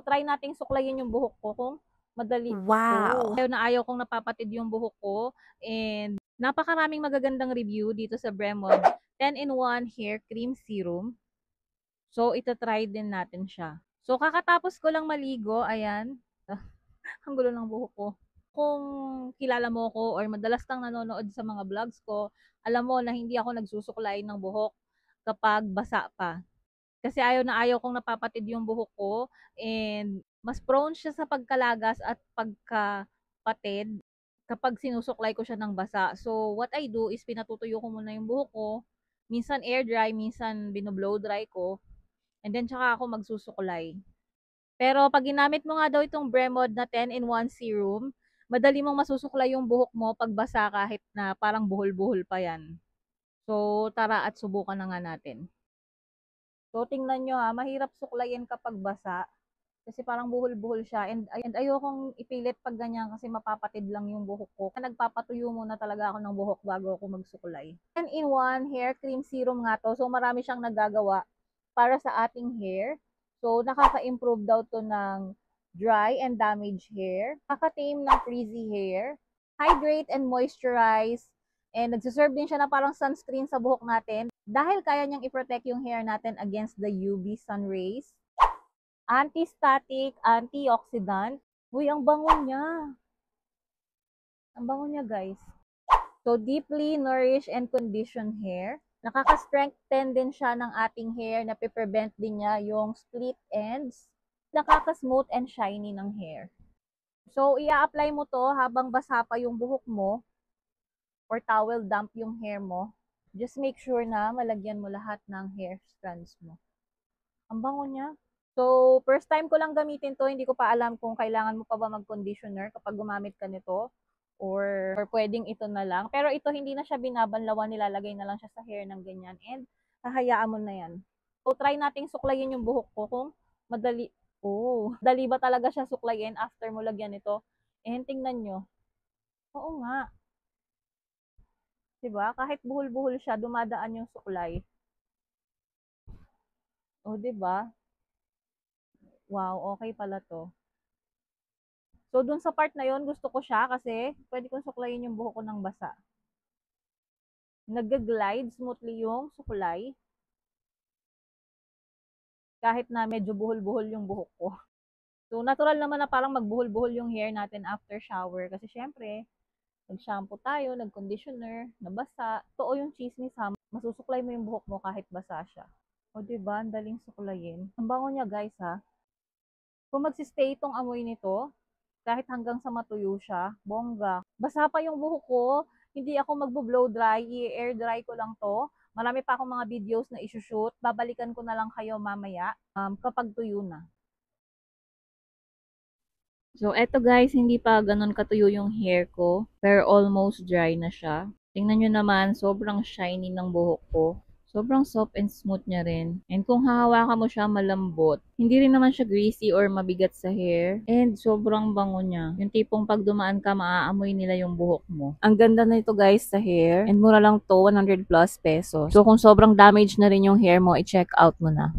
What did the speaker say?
Try nating suklayin yung buhok ko kung madali. Wow! Ayaw kong napapatid yung buhok ko. And napakaraming magagandang review dito sa Bremod 10-in-1 Hair Cream Serum. So, ita-try din natin siya. So, kakatapos ko lang maligo, ayan. Ang gulo ng buhok ko. Kung kilala mo ko or madalas kang nanonood sa mga vlogs ko, alam mo na hindi ako nagsusuklay ng buhok kapag basa pa. Kasi ayaw kong napapatid yung buhok ko and mas prone siya sa pagkalagas at pagkapatid kapag sinusuklay ko siya ng basa. So, what I do is pinatutuyo ko muna yung buhok ko. Minsan air dry, minsan bino-blow dry ko. And then, tsaka ako magsusuklay. Pero pag ginamit mo nga daw itong Bremod na 10-in-1 serum, madali mong masusuklay yung buhok mo pag basa kahit na parang buhol-buhol pa yan. So, tara at subukan na nga natin. So, tingnan nyo ha, mahirap suklayin kapag basa. Kasi parang buhol-buhol siya. And ayokong ipilit pag ganyan kasi mapapatid lang yung buhok ko. Nagpapatuyo muna talaga ako ng buhok bago ako magsuklay. 10-in-1 hair cream serum nga to. So, marami siyang nagagawa para sa ating hair. So, nakaka-improve daw to ng dry and damaged hair. Nakaka-tame ng frizzy hair. Hydrate and moisturize. And nagsiserve din siya na parang sunscreen sa buhok natin. Dahil kaya niyang i-protect yung hair natin against the UV sun rays. Anti-static, antioxidant. Uy, ang bango niya. Ang bango niya, guys. So, deeply nourish and condition hair. Nakaka-strengthen din siya ng ating hair. Napiprevent din niya yung split ends. Nakaka-smooth and shiny ng hair. So, i-apply mo to habang basa pa yung buhok mo or towel damp yung hair mo. Just make sure na malagyan mo lahat ng hair strands mo. Ang bango niya. So, first time ko lang gamitin to. Hindi ko pa alam kung kailangan mo pa ba mag-conditioner kapag gumamit ka nito. Or pwedeng ito na lang. Pero ito hindi na siya binabanlawan. Nilalagay na lang siya sa hair ng ganyan. And hahayaan mo na yan. So, try nating suklayin yung buhok ko kung madali. Oh, dali ba talaga siya suklayin after mo lagyan ito? And tingnan nyo. Oo nga. Diba? Kahit buhol-buhol siya, dumadaan yung suklay. O, diba? Wow, okay pala to. So, dun sa part na yon gusto ko siya kasi pwede kong suklayin yung buhok ko ng basa. Nag-glide smoothly yung suklay. Kahit na medyo buhol-buhol yung buhok ko. So, natural naman na parang magbuhol-buhol yung hair natin after shower. Kasi syempre, nag-shampoo tayo, nag-conditioner, nabasa. Totoo yung chismis ha. Masusuklay mo yung buhok mo kahit basa siya. O diba, ang daling suklayin. Ang bango niya guys ha. Kung magsistay itong amoy nito, kahit hanggang sa matuyo siya, bongga. Basa pa yung buhok ko, hindi ako magbo-blow dry, i-air dry ko lang to. Marami pa akong mga videos na isushoot. Babalikan ko na lang kayo mamaya kapag tuyo na. So, eto guys, hindi pa ganun katuyo yung hair ko. Pero almost dry na siya. Tingnan nyo naman, sobrang shiny ng buhok ko. Sobrang soft and smooth niya rin. And kung hahawakan mo siya, malambot. Hindi rin naman siya greasy or mabigat sa hair. And sobrang bango niya. Yung tipong pag dumaan ka, maaamoy nila yung buhok mo. Ang ganda na ito guys sa hair. And mura lang to, 100 plus pesos. So kung sobrang damage na rin yung hair mo, i-check out mo na.